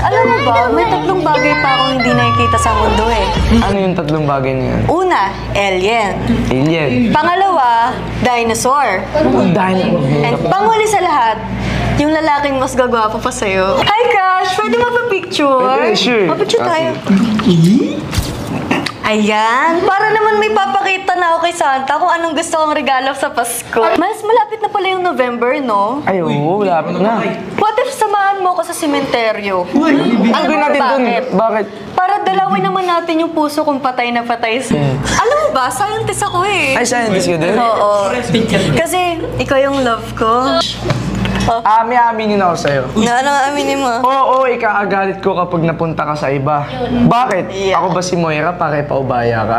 Alam mo ba, may tatlong bagay pa akong hindi nakikita sa mundo eh. Ano yung tatlong bagay na yan? Una, alien. Alien. Pangalawa, dinosaur. And panghuli sa lahat, yung lalaking mas gagwapo pa sa'yo. Hi, Crush! Pwede magpa-picture? Pwede, sure. Picture tayo. Ayan, para naman may papakita na ako kay Santa kung anong gusto kong regalo sa Pasko. Mas malapit na pala yung November, no? Ay, oo, lapit na. What if samahan mo ko sa sementeryo? Ang gawin natin dun? Bakit? Para dalawin naman natin yung puso kung patay na patay. Alam mo ba, scientist ako eh. Ay, scientist ka din? Oo. Kasi ikaw yung love ko. May aminin ako sa'yo. Ano nga aminin mo? Oo, ikaagalit ko kapag napunta ka sa iba. Bakit? Yeah. Ako ba si Moira pare paubaya ka?